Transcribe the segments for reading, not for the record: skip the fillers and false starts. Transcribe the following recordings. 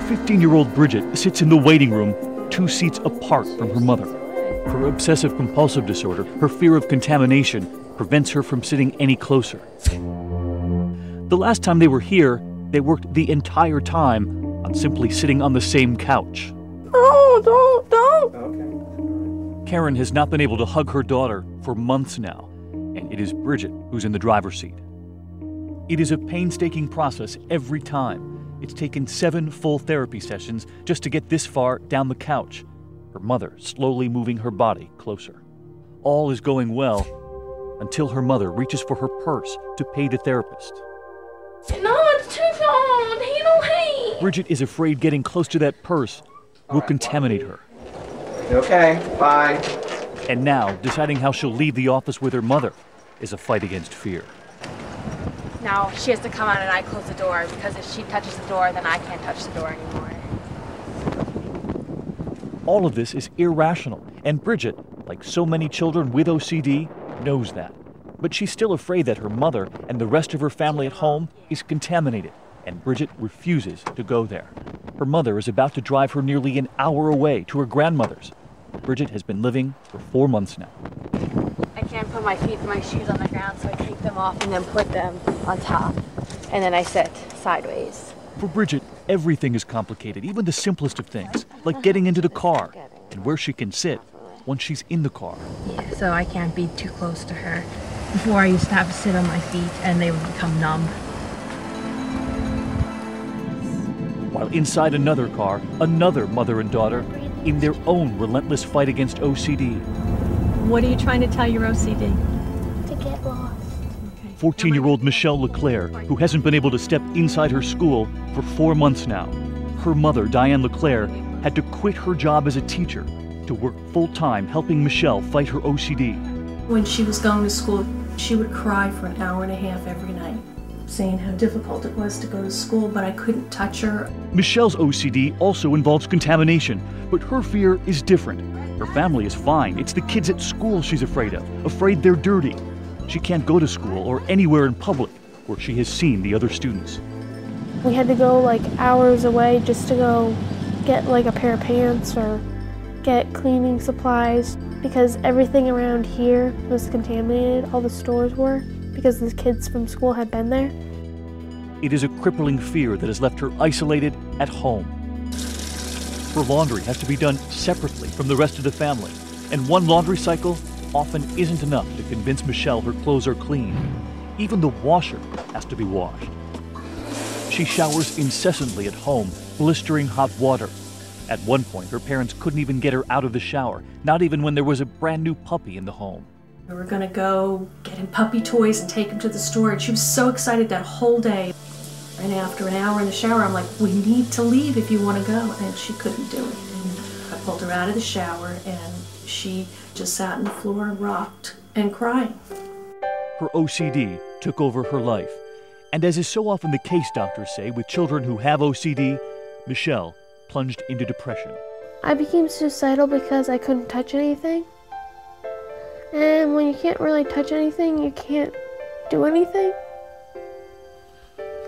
15-year-old Bridget sits in the waiting room 2 seats apart from her mother. Her obsessive-compulsive disorder, her fear of contamination, prevents her from sitting any closer. The last time they were here, they worked the entire time on simply sitting on the same couch. Oh, don't. Okay. Karen has not been able to hug her daughter for months now, and it is Bridget who's in the driver's seat. It is a painstaking process every time. It's taken 7 full therapy sessions just to get this far down the couch, her mother slowly moving her body closer. All is going well until her mother reaches for her purse to pay the therapist. No, it's too long. He don't hate. Bridget is afraid getting close to that purse will contaminate her. Okay, bye. And now, deciding how she'll leave the office with her mother is a fight against fear. Now she has to come out and I close the door, because if she touches the door, then I can't touch the door anymore. All of this is irrational, and Bridget, like so many children with OCD, knows that. But she's still afraid that her mother and the rest of her family at home is contaminated, and Bridget refuses to go there. Her mother is about to drive her nearly an hour away to her grandmother's. Bridget has been living for 4 months now. I can't put my feet and my shoes on the ground, so I take them off and then put them on top. And then I sit sideways. For Bridget, everything is complicated, even the simplest of things, like getting into the car and where she can sit once she's in the car. Yeah, so I can't be too close to her. Before I used to have to sit on my feet and they would become numb. While inside another car, another mother and daughter in their own relentless fight against OCD. What are you trying to tell your OCD? To get lost. 14-year-old Michelle LeClaire, who hasn't been able to step inside her school for 4 months now. Her mother, Diane LeClaire, had to quit her job as a teacher to work full-time helping Michelle fight her OCD. When she was going to school, she would cry for an hour and a half every night, saying how difficult it was to go to school, but I couldn't touch her. Michelle's OCD also involves contamination, but her fear is different. Her family is fine. It's the kids at school she's afraid they're dirty. She can't go to school or anywhere in public where she has seen the other students. We had to go like hours away just to go get like a pair of pants or get cleaning supplies because everything around here was contaminated, all the stores were, because the kids from school had been there. It is a crippling fear that has left her isolated at home. Her laundry has to be done separately from the rest of the family, and one laundry cycle often isn't enough to convince Michelle her clothes are clean. Even the washer has to be washed. She showers incessantly at home, blistering hot water. At one point, her parents couldn't even get her out of the shower, not even when there was a brand new puppy in the home. We were going to go get him puppy toys and take him to the store, and she was so excited that whole day. And after an hour in the shower, I'm like, we need to leave if you want to go. And she couldn't do it. I pulled her out of the shower, and she just sat on the floor and rocked and cried. Her OCD took over her life. And as is so often the case, doctors say, with children who have OCD, Michelle plunged into depression. I became suicidal because I couldn't touch anything. And when you can't really touch anything, you can't do anything.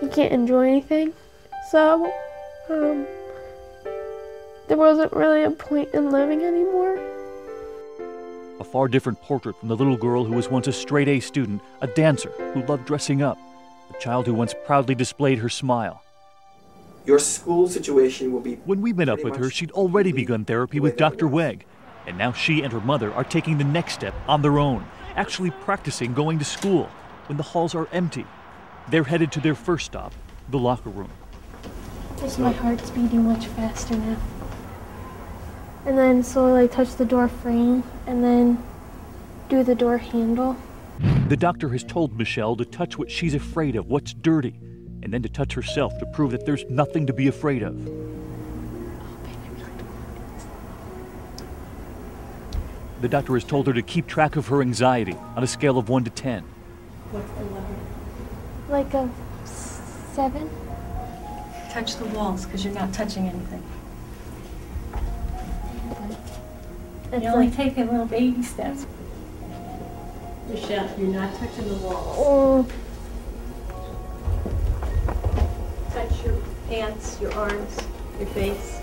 You can't enjoy anything. So, there wasn't really a point in living anymore. A far different portrait from the little girl who was once a straight-A student, a dancer who loved dressing up, the child who once proudly displayed her smile. Your school situation will be... When we met up with her, she'd already begun therapy with Dr. Weg, and now she and her mother are taking the next step on their own, actually practicing going to school when the halls are empty. They're headed to their first stop, the locker room. Just my heart's beating much faster now. And then slowly touch the door frame, and then do the door handle. The doctor has told Michelle to touch what she's afraid of, what's dirty, and then to touch herself to prove that there's nothing to be afraid of. The doctor has told her to keep track of her anxiety on a scale of 1 to 10. What's the level? Like a 7. Touch the walls, because you're not touching anything. It's You're only like, taking little baby steps. Michelle, you're not touching the walls. oh, Touch your pants, your arms. Your face.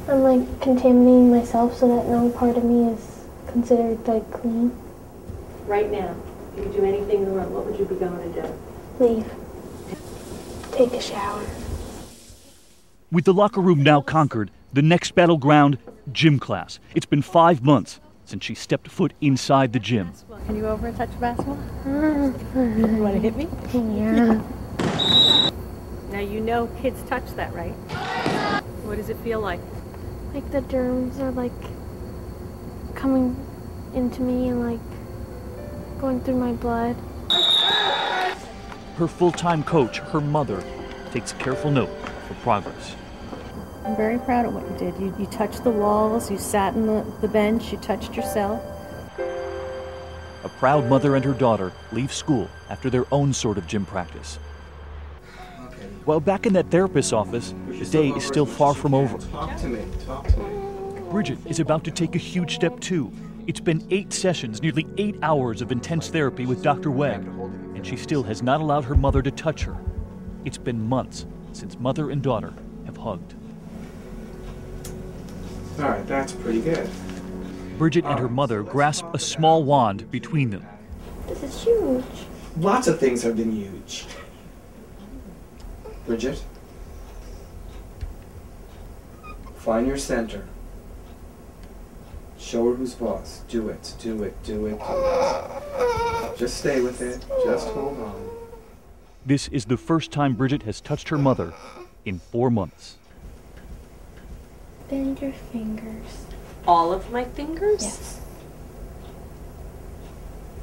I'm like contaminating myself so that no part of me is considered like clean. Right now, if you could do anything in the world, what would you be going to do? Leave. Take a shower. With the locker room now conquered, the next battleground, gym class. It's been 5 months since she stepped foot inside the gym. Can you go over and touch a basketball? You want to hit me? Yeah. Now you know kids touch that, right? What does it feel like? Like the germs are like coming into me and like going through my blood. Her full-time coach, her mother, takes careful note for progress. I'm very proud of what you did. You touched the walls, you sat in the bench, you touched yourself. A proud mother and her daughter leave school after their own sort of gym practice. While back in that therapist's office, the day is still far from over. Talk to me. Bridget is about to take a huge step too. It's been 8 sessions, nearly 8 hours of intense therapy with Dr. Wegg, and she still has not allowed her mother to touch her. It's been months since mother and daughter have hugged. All right, that's pretty good. Bridget and her mother grasp a small wand between them. This is huge. Lots of things have been huge. Bridget, find your center. Show her who's boss. Do it, do it, do it, do it. Just stay with it. Just hold on. This is the first time Bridget has touched her mother in 4 months. Bend your fingers. All of my fingers? Yes.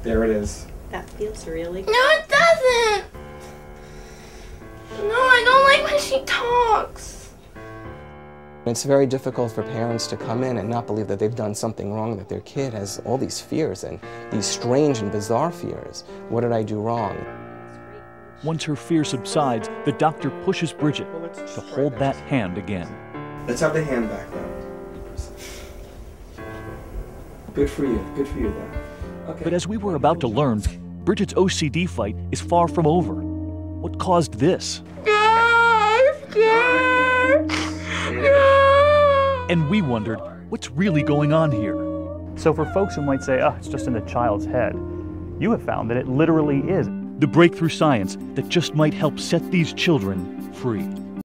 There it is. That feels really good. No, it doesn't! No, I don't like when she talks. It's very difficult for parents to come in and not believe that they've done something wrong, that their kid has all these fears and these strange and bizarre fears. What did I do wrong? Once her fear subsides, the doctor pushes Bridget to hold that hand again. Let's have the hand back then. Good for you. Good for you then. Okay. But as we were about to learn, Bridget's OCD fight is far from over. What caused this? And we wondered, what's really going on here? So for folks who might say, oh, it's just in the child's head, you have found that it literally is. The breakthrough science that just might help set these children free.